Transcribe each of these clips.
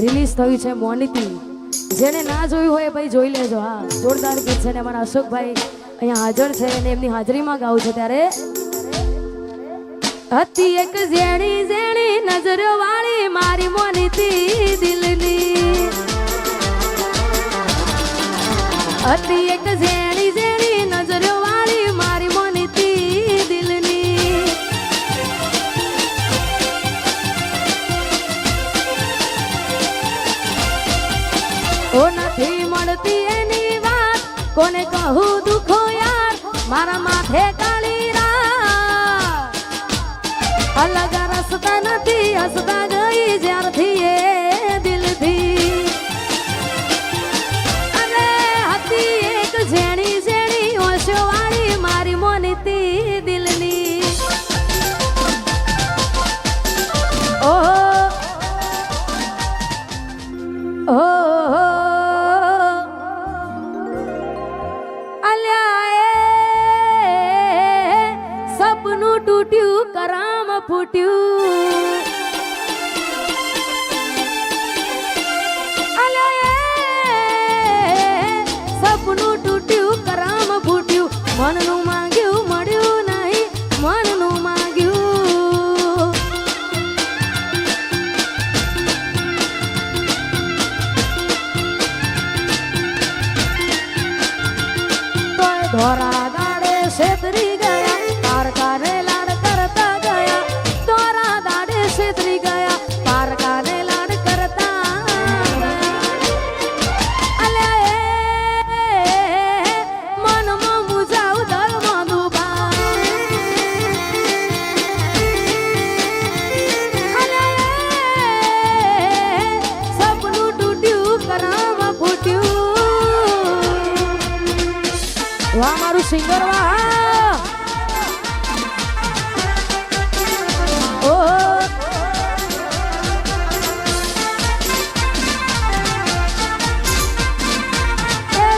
Release થયું છે મોનિતી. જેને ના જોયું હોય ભાઈ જોઈ લેજો. હા, જોરદાર ગીત છે ને અમારા અશોકભાઈ અહીંયા હાજર છે અને એમની હાજરીમાં ગાવું છે. ત્યારે હતી એક ઝેણી ઝેણી નજરો વાળી મારી મોનિતી દિલની. હતી એક ઝેણી ઝેણી નજરો વાળી મારી મોનિતી દિલની. ઓ નથી મળતી એની વાત કોને કહું દુખો યાર મારા માથે કાળી રાત. અલગ રસ્તા નથી હસતા ગઈ જ્યારથી એ દિલથી. અરે હતી એક ઝેણી ઝેણી ઓશો વાળી મારી મોનિતી દિલની. ઓહો ઓહો સપનું તૂટ્યું કરામ ફૂટ્યું. સપનું તૂટ્યું કરામ ફૂટ્યું. મનનું માંગ્યું મળ્યું નહીં મનનું માંગ્યું. તોય ધોરા દાડે છેતરી ગયા પારકાને લાડ કરતા ગયા. ધોરા દાડે છેતરી ગયા પારકાને લાડ કરતા ગયા. મનમાં મુજાવ દળમાં ડૂબા. સપનું તૂટ્યું કરામ ફૂટ્યું. વાહ મારું સિંગર વાહ.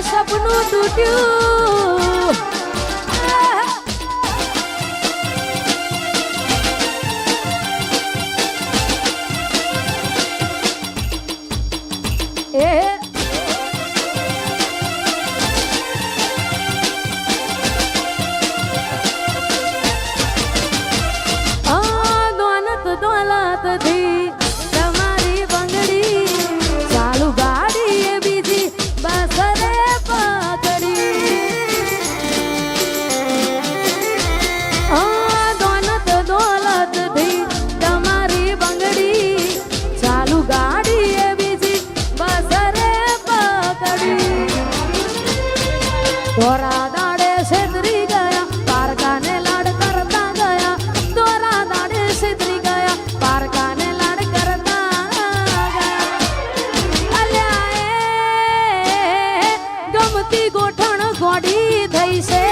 સપનું તૂટ્યું એ દોલતથી તમારી બંગડી ચાલુ ગાડી એ બીજી બસ રે પકડી. દોલતથી તમારી બંગડી ચાલુ ગાડી એ બીજી બસ રે પકડી. ધોરા દાડે છેતરી ગયા પારકાને લાડ કરતા ગયા. ધોરા દાડે છેતરી ગયા પારકાને લાડ કરતા ગયા. અલ્યા એ ગમતી ગોઠણ ગોડી થઈ છે.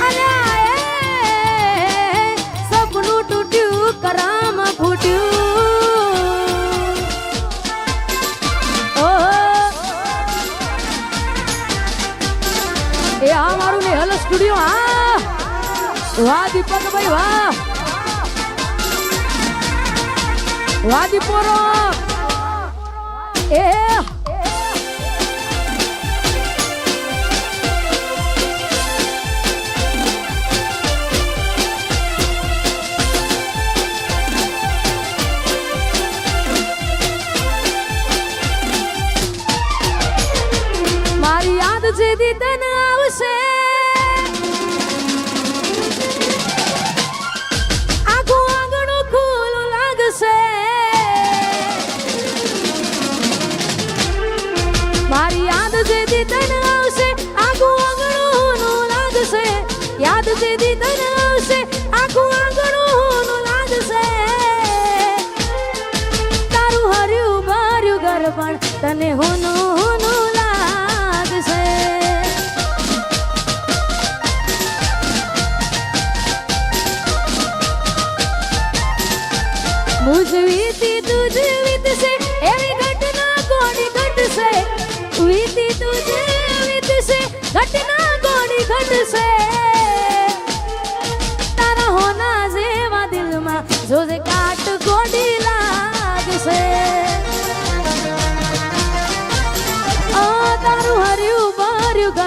અલ્યા એ સપનું તૂટ્યું કરામ ફૂટ્યું. એ આ મારું નેહલ સ્ટુડિયો. હા વાહ દીપકભાઈ વાહ. વાહ દીપોરો. એ મારી યાદ જેદી તને આવશે આખું આંગણું ખુલ્લું લાગશે. મારી યાદ જેદી તને આવશે આખું આંગણું લાગશે. યાદ જેદી તને આવશે આખું આંગણું લાગશે. તારું હર્યું ભર્યું ઘર પણ તને હોનું હોનું લાગશે. મુझ વીતી તુજ વીતશે એવી ઘટના કોની ઘટશે. વીતી તુજ વીતશે ઘટના કોની ઘટશે. તારા હોના જેવા દિલમાં જોજે કાટ કોણ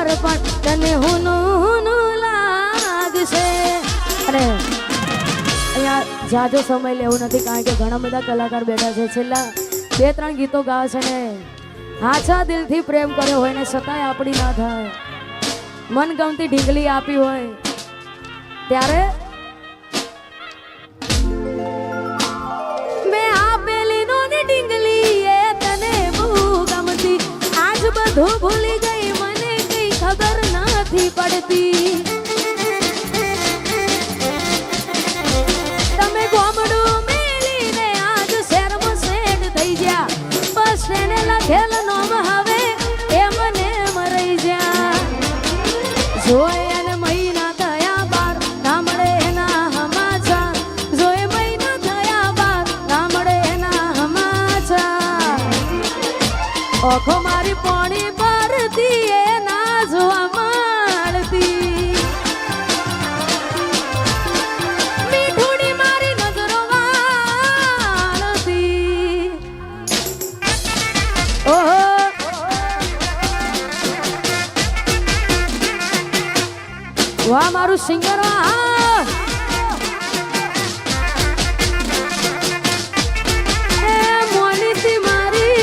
વાર પણ તને હું લાગશે. અને અહીંયા જાજો સમય લેવું નથી કારણ કે ઘણા બધા કલાકાર બેઠા છે. છેલ્લા 2-3 ગીતો ગાવે છે ને હાચા દિલથી પ્રેમ કર્યો હોય ને છતાંય આપણી ના થાય, મનગમતી ઢીંગલી આપી હોય ત્યારે મેં આપેલી નોની ઢીંગલી એ તને બહુ ગમતી. આજ બધું ભૂલી ગઈ મને કઈ ખબર નથી પડતી. તમે ગોમડું મેલીને આજ શહેરમાં સેટ થઈ ગયા. બસ એને લખેલ નોમ હવે એ મને મરી જા. જોઈ અને મહિના થયા બાર ના મળે એના હમાચા. જોઈ મહિના થયા બાર ના મળે એના હમાચા. ઓખો મારી પોણી પરથી એ ના જોવા મળતી. મીઠુડી મારી નજરો વાળતી. ઓહો વાહ મારું સિંગર વાહ. એ મોનીતી મારી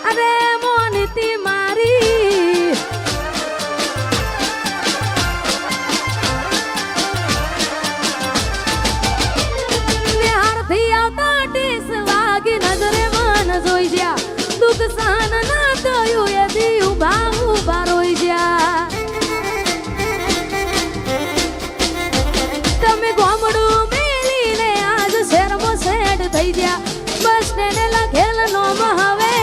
અરે મોનીતી મારી નિહારથી આવતા ટીસ વાગી નજરે જોઈ જ્યા. દુઃખ સહન ના થયું એ દી ઉભા રોઈ જ્યા. તમે ગોમડું મેલીને આજ શહેરમાં સેટ થઈ ગયા. બસ તેને લખેલ નોમ હવે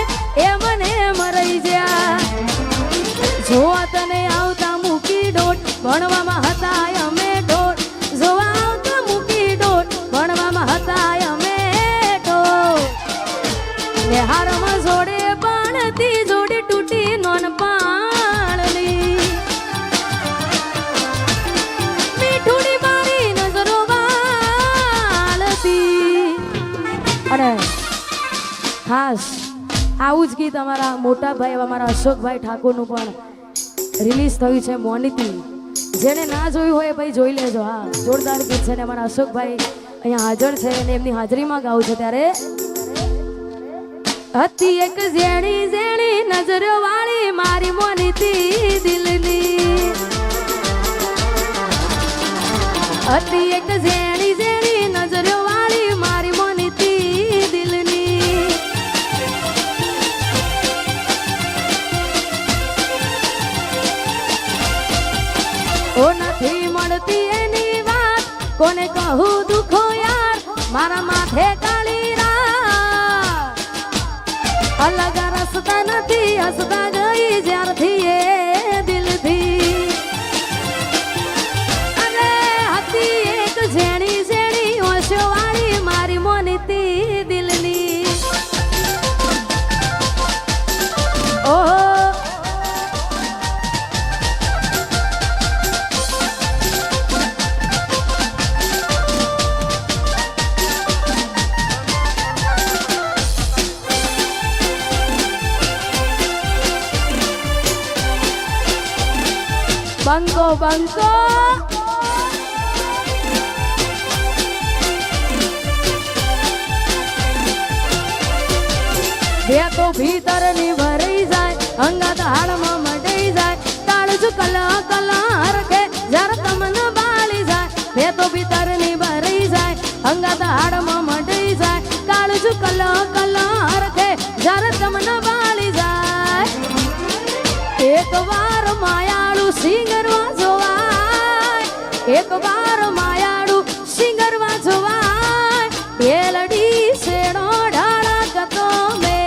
એ મને મરી જ્યા. જોવા તને આવતા મૂકી ડોટ ભણવામાં હતા અમે ડોટ. જોવા આવતા મૂકી ડોટ ભણવામાં હતા અમે ડોટ. હારમાં જોડે પાણતી જોડે તૂટી નોન પાણની. મીઠુડી મારી નજરો વાળતી. અને ખાસ આવું જ ગીત અમારા મોટા ભાઈ અમારા અશોકભાઈ ઠાકોરનું પણ રિલીઝ થયું છે મોનીતી. જેને ના જોયું હોય ભાઈ જોઈ લેજો. હા જોરદાર ગીત છે ને અમારા અશોકભાઈ અહીંયા હાજર છે અને એમની હાજરીમાં ગાવું છે. ત્યારે હતી એક ઝેણી ઝેણી નજરો વાળી મારી મોનીતી દિલની. હતી એક ઝેણી ઝેણી નજરો વાળી મારી મોનીતી દિલની. ઓ નથી મળતી એની વાત કોને કહું દુખો યાર. મારા માથે કાળી રાત. અલગ રસ્તા નથી હસતા ગઈ જ્યારથી એ દિલથી. અને હતી એક ઝેણી ઝેણી ઓશો વાળી મારી મોનીતી દિલની. ઓહો બંકો બંકો બે તો ભીતર ની ભરાઈ જાય અંગત હાડમાં મટાઈ જાય. કાળજ કલા કલા હરખે જર તમને બાળી જાય. બે તો ભીતર ની ભરાઈ જાય અંગત હાડમાં મટાઈ જાય. કાળજ કલા કલા હરખે જર તમને બાળી જાય. એક વાર માયાળું સિંગરવા જોવાય. એક વાર માયાળું સિંગરવા જોવાય. પેલડી શેડો ઢાળા કતો મે.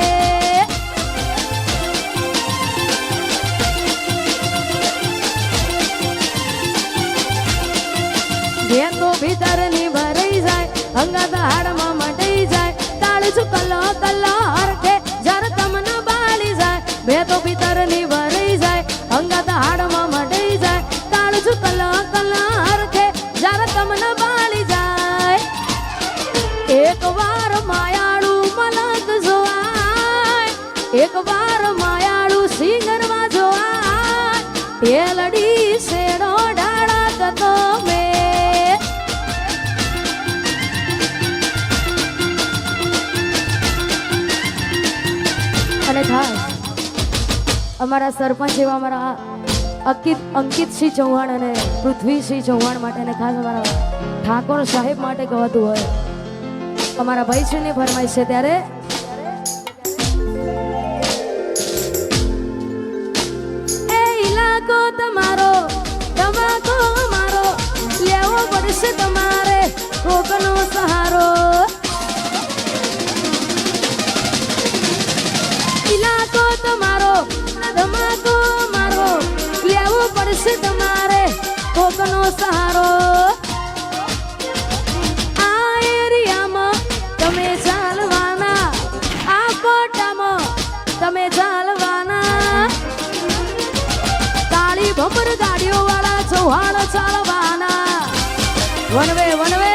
બે તો ભીતર ની ભરાઈ જાય અંગત હાડમાં મટાઈ જાય. કાળજ કલો કલો હરખે જર તમને બાળી જાય. બે તો ભીતર ની ભરાઈ જાય અંગત હાડમાં મટાઈ જાય. કાળજ કલો કલો હરખે જર તમને બાળી જાય. એક વાર માયાળું મલક જોવાય, એક વાર માયાળું સિંગરમાં જોવાય, એ લડી શેડો ડાળા તો મેં. અને ખાસ અમારા સરપંચ એવા અમારા અંકિતસિંહ ચૌહાણ અને પૃથ્વીસિંહ ચૌહાણ માટે અને ખાસ અમારા ઠાકોર સાહેબ માટે ગવાતું હોય. અમારા ભાઈશ્રીની ફરમાઈશ છે ત્યારે એ ઇલાકો તમારો તમાકો અમારો લેવો પડશે તમારે કોકનો સહારો. ઇલાકો તમારો ધમાકો મારો લેવો પડશે તમારે કોકનો સહારો. આ એરિયામાં તમે ચાલવાના, આ કોટામાં તમે ચાલવાના, તાળી ભમર ગાડીઓ વાળા ચૌહાણ ચાલવાના. વનવે વનવે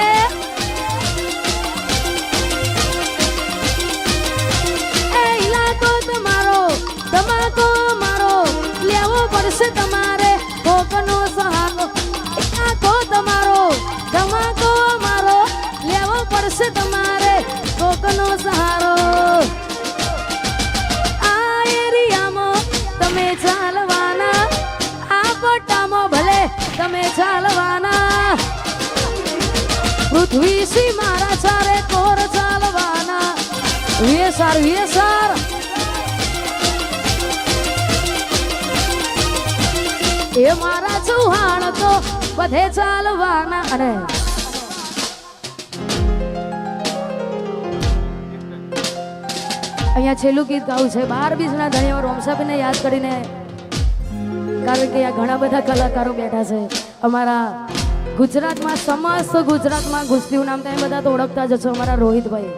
તમાકો મારો લેવો પડશે તમારે કોકનો સહારો. ઇલાકો તમારો તમાકો મારો લેવો પડશે તમારે કોકનો સહારો. આ એરિયામાં તમે ચાલવાના, આ પટ્ટામાં ભલે તમે ચાલવાના, પૃથ્વીસિંહ મારા ચારે કોર ચાલવાના. વેસાર વેસાર એ મારા ચૌહાણ તો બધે ચાલવાના. અને અહીંયા છેલ્લું ગીત ગાવું છે 12 બીજના ધણીઓ રોમસાબેનને યાદ કરીને, કારણ કે આ ઘણા બધા કલાકારો બેઠા છે અમારા ગુજરાતમાં, સમસ્ત ગુજરાતમાં ગુસ્તીનું નામ તમે બધા તો ઓળખતા જ છો. અમારા રોહિતભાઈ,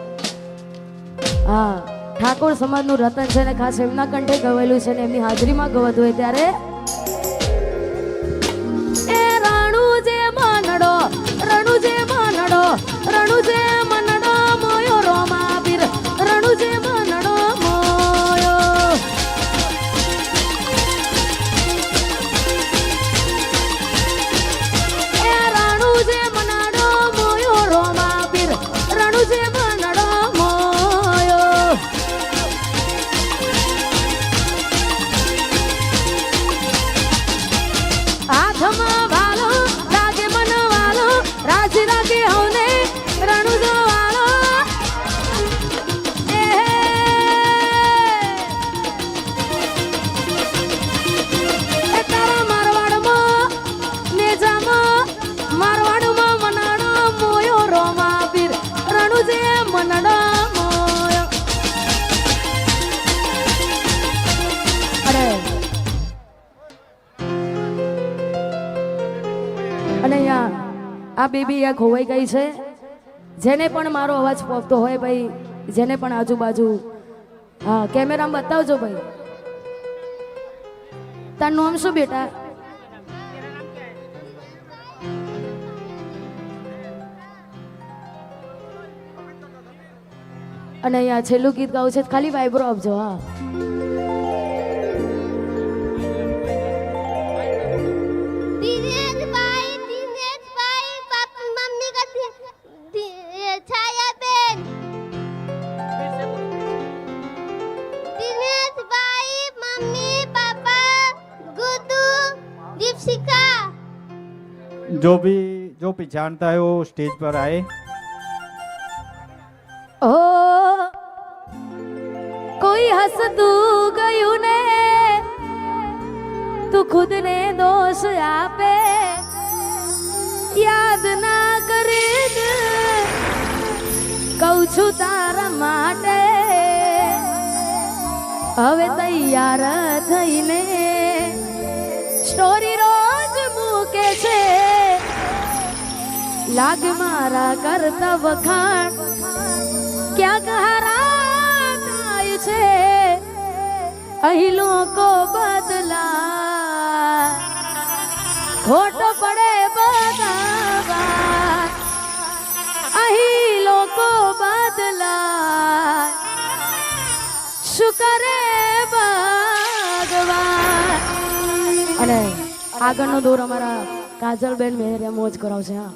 હા, ઠાકોર સમાજનું રતન છે ને ખાસ એમના કંઠે ગવાયેલું છે ને એમની હાજરીમાં ગવાતું હોય ત્યારે રણુજે મનડો મોયો રોમા પીર, રણુજે મનડો મોયો. એ રણુજે મનડો મોયો રોમા પીર, રણુજે મનડો મોયો. હાથમાં વાલો લાગે મન વાલો, રાજી રાગે હવને રણુજો વાળો. એ તારા મારવાડમાં નેજામાં મારવાડમાં મનાડો મોયો રોમા પીર, રણુજે મનડો મોયો. અને અહીંયા આ બેબી આ ખોવાઈ ગઈ છે. જેને પણ મારો અવાજ પહોંચતો હોય ભાઈ, જેને પણ આજુબાજુ, હા, કેમેરામાં બતાવજો ભાઈ. તારું નામ શું બેટા? અને અહીંયા છેલ્લું ગીત ગાવું છે, ખાલી વાઇબ્રો આપજો. હા, जो भी जानता है वो स्टेज पर आए. ओ कोई हंसતું ગયું ને તું ખુદ ને દોષ આપે, યાદ ના કરે કહું છું તારા માટે. હવે તૈયાર થઈને સ્ટોરી રોજ મૂકે છે, લાગ મારા કરતા વખાણ ક્યાંક હારા થાય છે. અહીં લોકો બદલા ખોટ પડે બધા, અહીં લોકો બદલા શું કરે ભગવાન. અને આગળનો દોર અમારા કાજલબેન મેહરિયા મોજ કરાવશે. હા